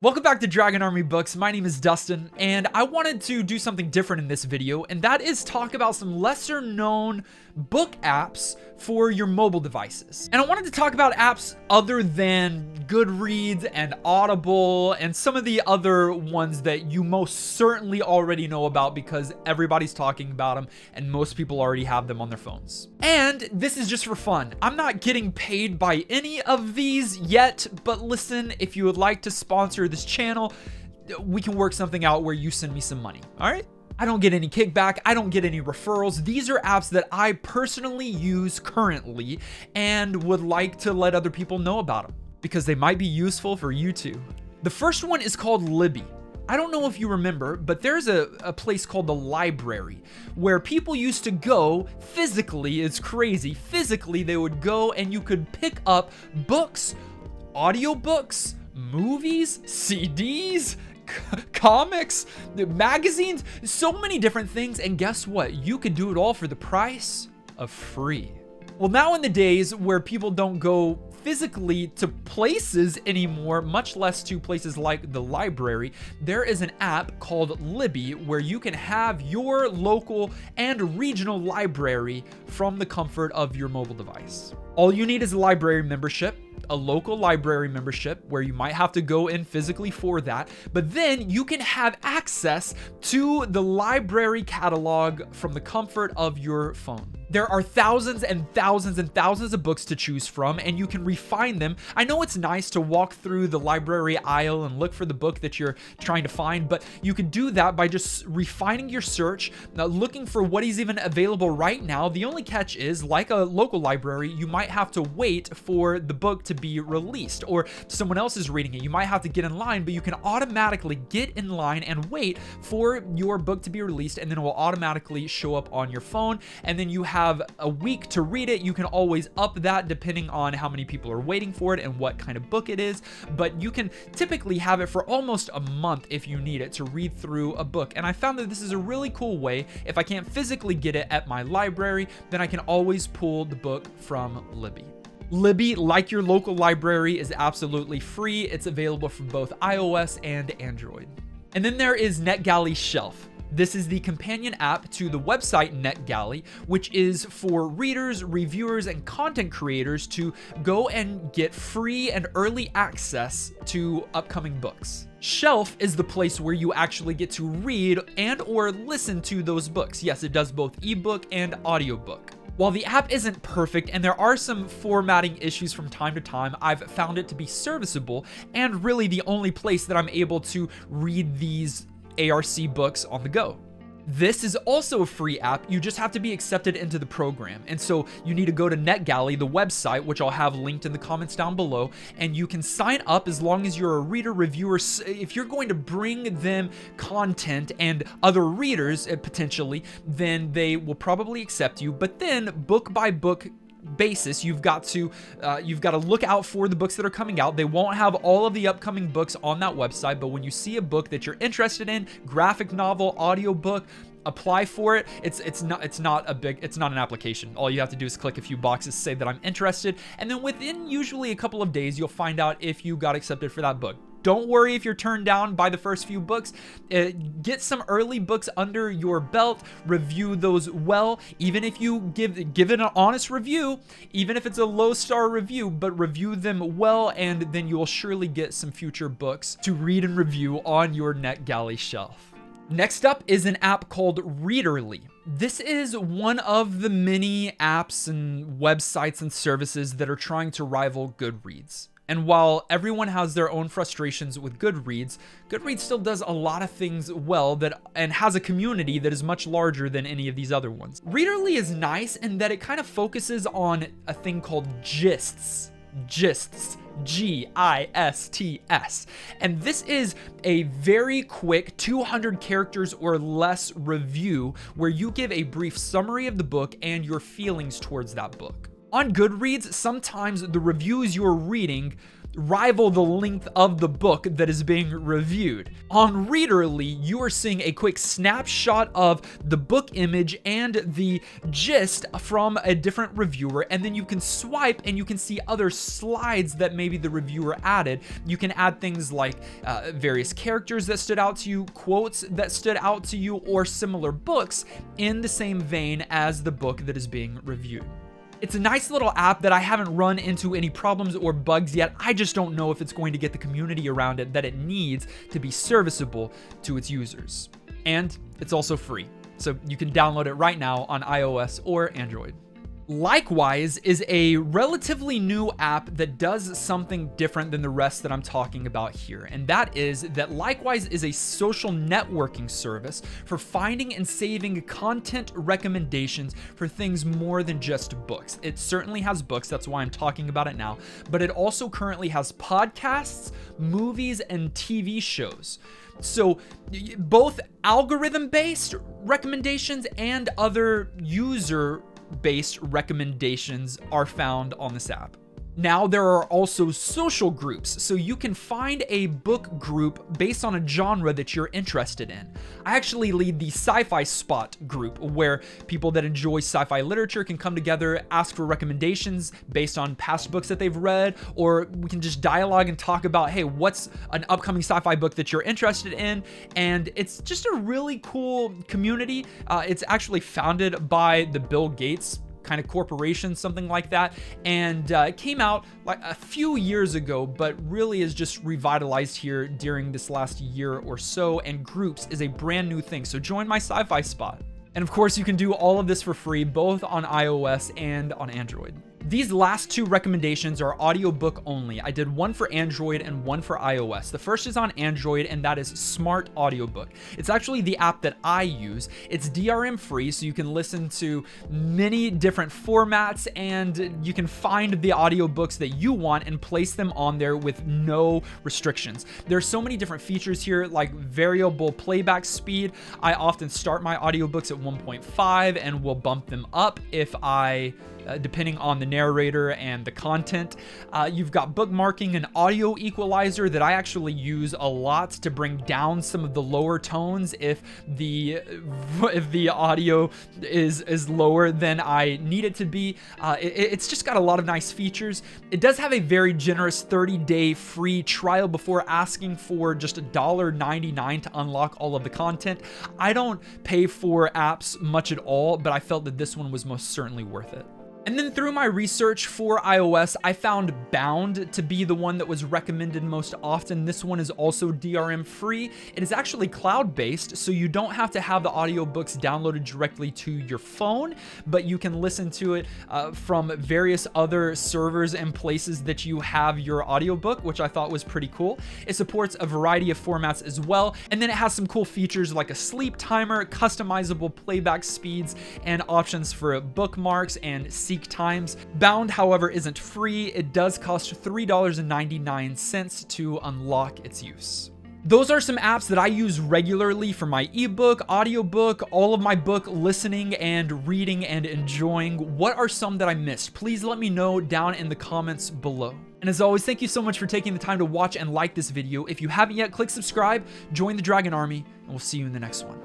Welcome back to Dragon Army Books. My name is Dustin, and I wanted to do something different in this video, and that is talk about some lesser known book apps for your mobile devices. And I wanted to talk about apps other than Goodreads and Audible and some of the other ones that you most certainly already know about because everybody's talking about them and most people already have them on their phones. And this is just for fun. I'm not getting paid by any of these yet, but listen, if you would like to sponsor this channel, we can work something out where you send me some money, all right? I don't get any kickback. I don't get any referrals. These are apps that I personally use currently and would like to let other people know about them because they might be useful for you too. The first one is called Libby. I don't know if you remember, but there's a place called the library where people used to go physically. It's crazy. Physically, they would go and you could pick up books, audiobooks, movies, CDs, comics, magazines, so many different things. And guess what? You could do it all for the price of free. Well, now in the days where people don't go physically to places anymore, much less to places like the library, there is an app called Libby where you can have your local and regional library from the comfort of your mobile device. All you need is a library membership, a local library membership where you might have to go in physically for that, but then you can have access to the library catalog from the comfort of your phone. There are thousands and thousands and thousands of books to choose from, and you can refine them. I know it's nice to walk through the library aisle and look for the book that you're trying to find, but you can do that by just refining your search, looking for what is even available right now. The only catch is, like a local library, you might have to wait for the book to be released, or someone else is reading it. You might have to get in line, but you can automatically get in line and wait for your book to be released, and then it will automatically show up on your phone, and then you have a week to read it. You can always up that depending on how many people are waiting for it and what kind of book it is, but you can typically have it for almost a month if you need it to read through a book. And I found that this is a really cool way. If I can't physically get it at my library, then I can always pull the book from Libby. Libby, like your local library, is absolutely free. It's available for both iOS and Android. And then there is NetGalley Shelf. This is the companion app to the website NetGalley, which is for readers, reviewers, and content creators to go and get free and early access to upcoming books. Shelf is the place where you actually get to read and or listen to those books. Yes, it does both ebook and audiobook. While the app isn't perfect and there are some formatting issues from time to time, I've found it to be serviceable and really the only place that I'm able to read these ARC books on the go. This is also a free app. You just have to be accepted into the program. And so you need to go to NetGalley, the website, which I'll have linked in the comments down below, and you can sign up as long as you're a reader, reviewer. If you're going to bring them content and other readers potentially, then they will probably accept you. But then book by book basis, you've got to look out for the books that are coming out. They won't have all of the upcoming books on that website, but when you see a book that you're interested in, graphic novel, audiobook, apply for it. It's not an application. All you have to do is click a few boxes, say that I'm interested, and then within usually a couple of days, you'll find out if you got accepted for that book. Don't worry if you're turned down by the first few books. Get some early books under your belt, review those well, even if you give it an honest review, even if it's a low star review, but review them well, and then you will surely get some future books to read and review on your NetGalley shelf. Next up is an app called Readerly. This is one of the many apps and websites and services that are trying to rival Goodreads. And while everyone has their own frustrations with Goodreads, Goodreads still does a lot of things well and has a community that is much larger than any of these other ones. Readerly is nice in that it kind of focuses on a thing called gists. Gists. Gists. And this is a very quick 200 characters or less review where you give a brief summary of the book and your feelings towards that book. On Goodreads, sometimes the reviews you're reading rival the length of the book that is being reviewed. On Readerly, you are seeing a quick snapshot of the book image and the gist from a different reviewer, and then you can swipe and you can see other slides that maybe the reviewer added. You can add things like various characters that stood out to you, quotes that stood out to you, or similar books in the same vein as the book that is being reviewed. It's a nice little app that I haven't run into any problems or bugs yet. I just don't know if it's going to get the community around it that it needs to be serviceable to its users. And it's also free, so you can download it right now on iOS or Android. Likewise is a relatively new app that does something different than the rest that I'm talking about here. And that is that Likewise is a social networking service for finding and saving content recommendations for things more than just books. It certainly has books, that's why I'm talking about it now, but it also currently has podcasts, movies, and TV shows. So both algorithm-based recommendations and other user-based recommendations are found on this app. Now there are also social groups, so you can find a book group based on a genre that you're interested in. I actually lead the Sci-Fi Spot group, where people that enjoy sci-fi literature can come together, ask for recommendations based on past books that they've read, or we can just dialogue and talk about, hey, what's an upcoming sci-fi book that you're interested in? And it's just a really cool community. It's actually founded by the Bill Gates kind of corporation, something like that, and it came out like a few years ago, but really is just revitalized here during this last year or so, and groups is a brand new thing. So join my Sci-Fi Spot. And of course, you can do all of this for free, both on iOS and on Android. These last two recommendations are audiobook only. I did one for Android and one for iOS. The first is on Android, and that is Smart Audiobook. It's actually the app that I use. It's DRM free, so you can listen to many different formats, and you can find the audiobooks that you want and place them on there with no restrictions. There's so many different features here, like variable playback speed. I often start my audiobooks at 1.5 and will bump them up if depending on the narrator and the content. You've got bookmarking and audio equalizer that I actually use a lot to bring down some of the lower tones if the audio is lower than I need it to be. It's just got a lot of nice features. It does have a very generous 30-day free trial before asking for just $1.99 to unlock all of the content. I don't pay for apps much at all, but I felt that this one was most certainly worth it. And then through my research for iOS, I found Bound to be the one that was recommended most often. This one is also DRM free. It is actually cloud-based, so you don't have to have the audiobooks downloaded directly to your phone, but you can listen to it from various other servers and places that you have your audiobook, which I thought was pretty cool. It supports a variety of formats as well, and then it has some cool features like a sleep timer, customizable playback speeds, and options for bookmarks and seek times. Bound, however, isn't free. It does cost $3.99 to unlock its use. Those are some apps that I use regularly for my ebook, audiobook, all of my book listening and reading and enjoying. What are some that I missed? Please let me know down in the comments below. And as always, thank you so much for taking the time to watch and like this video. If you haven't yet, click subscribe, join the Dragon Army, and we'll see you in the next one.